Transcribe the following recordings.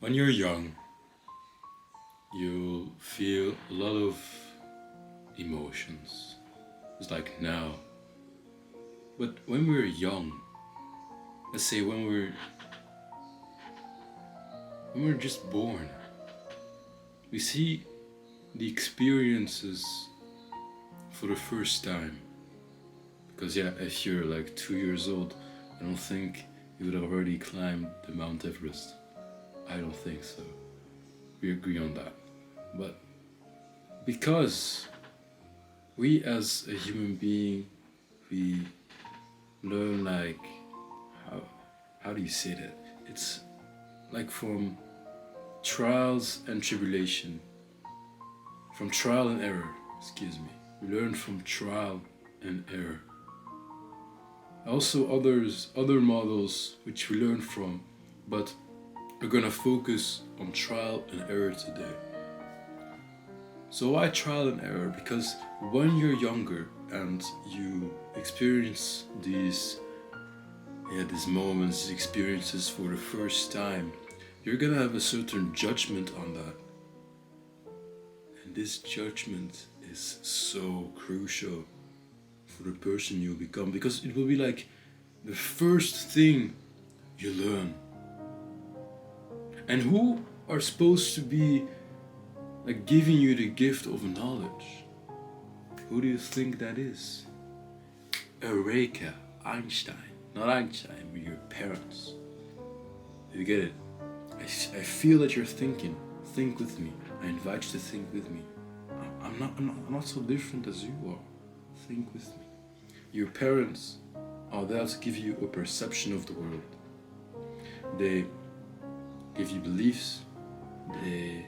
When you're young, you'll feel a lot of emotions. It's like now. But when we're young, let's say when we're just born, we see the experiences for the first time. Because yeah, if you're like 2 years old, I don't think you would have already climbed the Mount Everest. I don't think so. We agree on that. But because we as a human being, we learn like how how do you say that? It's like from trials and tribulation, from trial and error. Excuse me. We learn from trial and error. Also, other models which we learn from, but we're gonna focus on trial and error today. So why trial and error? Because when you're younger and you experience these moments, these experiences for the first time, you're gonna have a certain judgment on that. And this judgment is so crucial for the person you become because it will be like the first thing you learn. And who are supposed to be like giving you the gift of knowledge? Who do you think that is? Eureka, Einstein. Not Einstein, but your parents. You get it? I feel that you're thinking. Think with me. I invite you to think with me. I'm not so different as you are. Think with me. Your parents are there to give you a perception of the world. They give you beliefs. They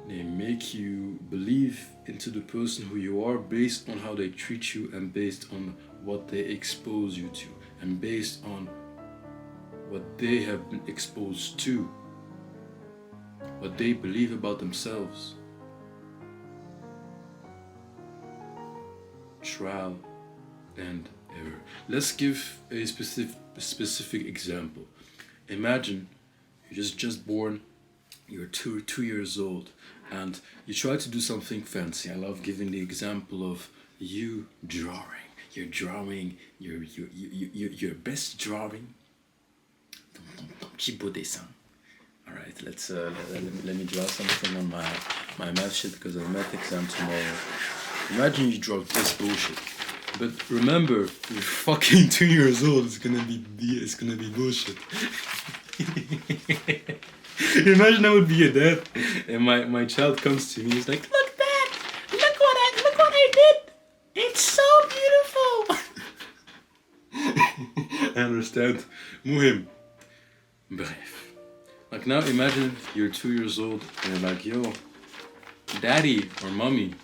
make you believe into the person who you are based on how they treat you and based on what they expose you to and based on what they have been exposed to, what they believe about themselves. Trial and error. Let's give a specific example. Imagine you're just born, you're two years old, and you try to do something fancy. I love giving the example of you drawing. You're drawing your best drawing. Ton petit beau dessin. All right, let me draw something on my math shit because I have a math exam tomorrow. Imagine you draw this bullshit. But remember, you're fucking 2 years old. It's gonna be bullshit. Imagine I would be a dad, and my child comes to me. He's like, "Look, Dad! Look what I did! It's so beautiful." I understand. Muhim. Bref. Like now, imagine you're 2 years old and you're like, "Yo, Daddy or Mommy,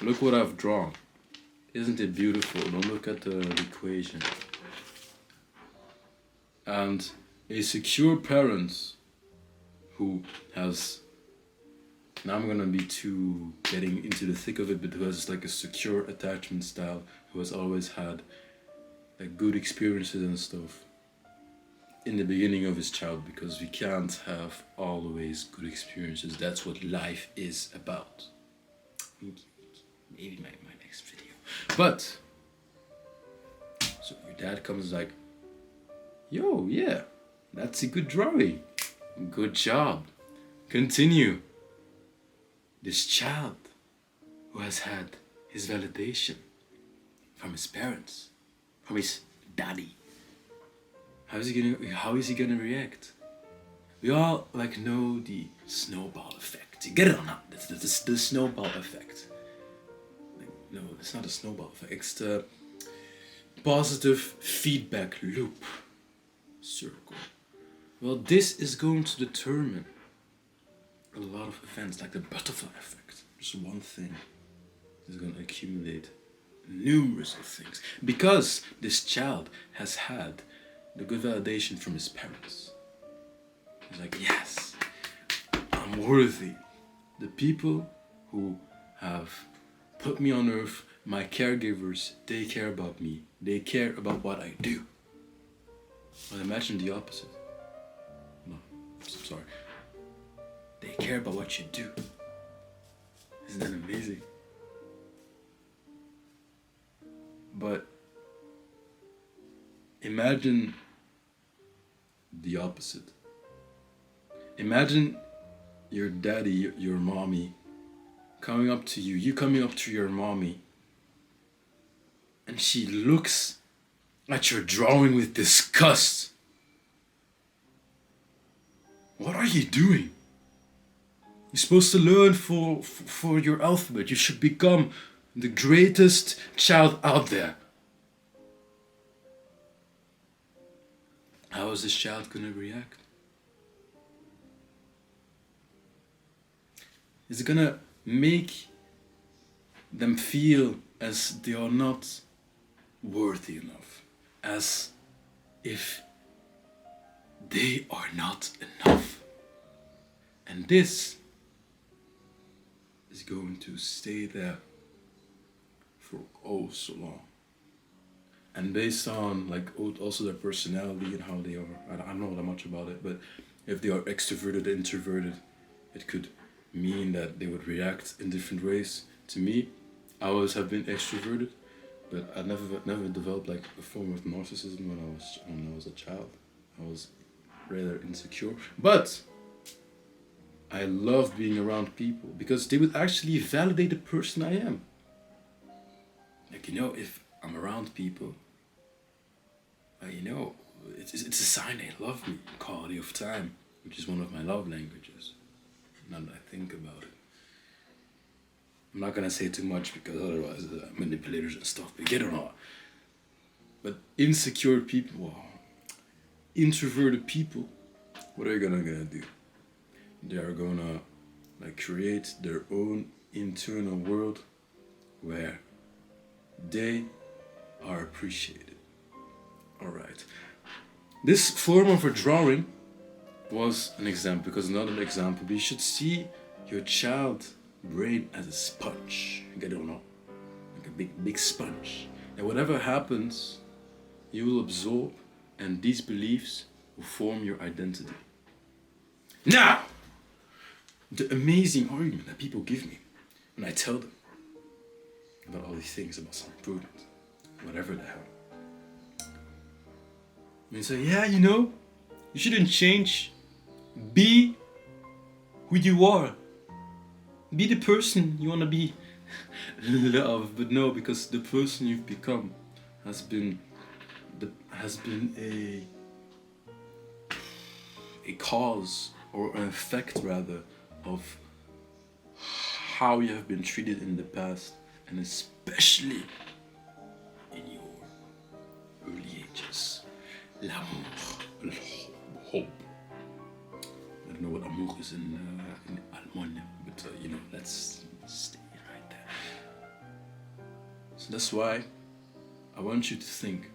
look what I've drawn. Isn't it beautiful? Don't look at the equation." And a secure parent who has, now I'm gonna be too getting into the thick of it, but who has like a secure attachment style, who has always had like good experiences and stuff in the beginning of his child, because we can't have always good experiences. That's what life is about. Maybe my next video. But so your dad comes like, "Yo, yeah, that's a good drawing. Good job. Continue." This child who has had his validation from his parents, from his daddy, how is he gonna react? We all like know the snowball effect. You get it or not? That's the snowball effect. No, it's not a snowball effect. It's the positive feedback loop circle. Well, this is going to determine a lot of events, like the butterfly effect. Just one thing is going to accumulate numerous of things because this child has had the good validation from his parents. He's like, "Yes, I'm worthy." The people who have put me on earth, my caregivers, they care about me. They care about what I do. But imagine the opposite. No, I'm sorry. care about what you do. Isn't that amazing? But imagine the opposite. Imagine your daddy, your mommy, coming up to you, you coming up to your mommy, and she looks at your drawing with disgust. What are you doing? You're supposed to learn for your alphabet. You should become the greatest child out there. How is this child gonna react? Is it gonna make them feel as they are not worthy enough? As if they are not enough? And this is going to stay there for oh so long. And based on like also their personality and how they are, I don't know that much about it, but if they are extroverted, introverted, it could mean that they would react in different ways. To me, I always have been extroverted, but I never developed like a form of narcissism when I was a child. I was rather insecure, but I love being around people because they would actually validate the person I am. Like, you know, if I'm around people, you know, it's a sign they love me. Quality of time, which is one of my love languages. Now that I think about it, I'm not gonna say too much because otherwise manipulators and stuff, but get or not. But insecure people, introverted people, what are you gonna do? They are gonna like create their own internal world where they are appreciated. Alright. This form of a drawing was an example, because another example, you should see your child brain as a sponge. I don't know. Like a big sponge. And whatever happens, you will absorb, and these beliefs will form your identity. Now, the amazing argument that people give me when I tell them about all these things about self-improvement, whatever the hell. And they say, yeah, you know, you shouldn't change. Be who you are. Be the person you want to be. Love, but no, because the person you've become has been a cause, or an effect rather, of how you have been treated in the past, and especially in your early ages. L'amour, hope. I don't know what amour is in Allemande, but you know, let's stay right there. So that's why I want you to think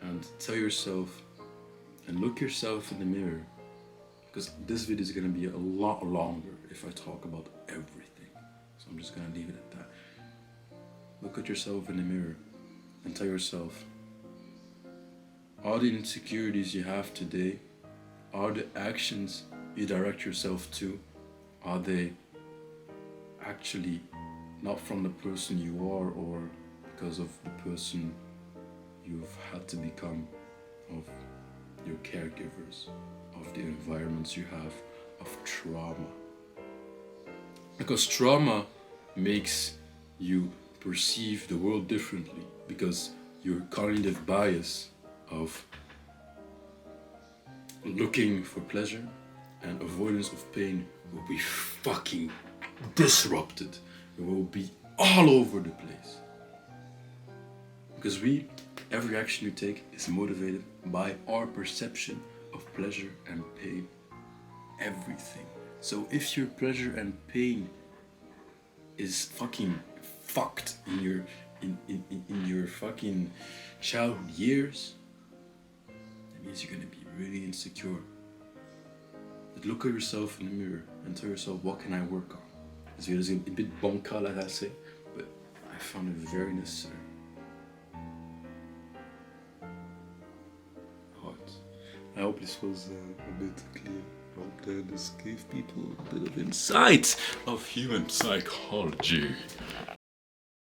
and tell yourself and look yourself in the mirror, because this video is going to be a lot longer if I talk about everything. So I'm just going to leave it at that. Look at yourself in the mirror and tell yourself, all the insecurities you have today, all the actions you direct yourself to, are they actually not from the person you are, or because of the person you've had to become, of your caregivers, of the environments you have, of trauma? Because trauma makes you perceive the world differently, because your cognitive bias of looking for pleasure and avoidance of pain will be fucking disrupted. It will be all over the place. Because every action you take is motivated by our perception of pleasure and pain. Everything. So if your pleasure and pain is fucking fucked in your fucking childhood years, that means you're gonna be really insecure. But look at yourself in the mirror and tell yourself, what can I work on? It's a bit bancal, as I say, but I found it very necessary. Right. I hope this was a bit clear. I hope and just give people a bit of insight of human psychology.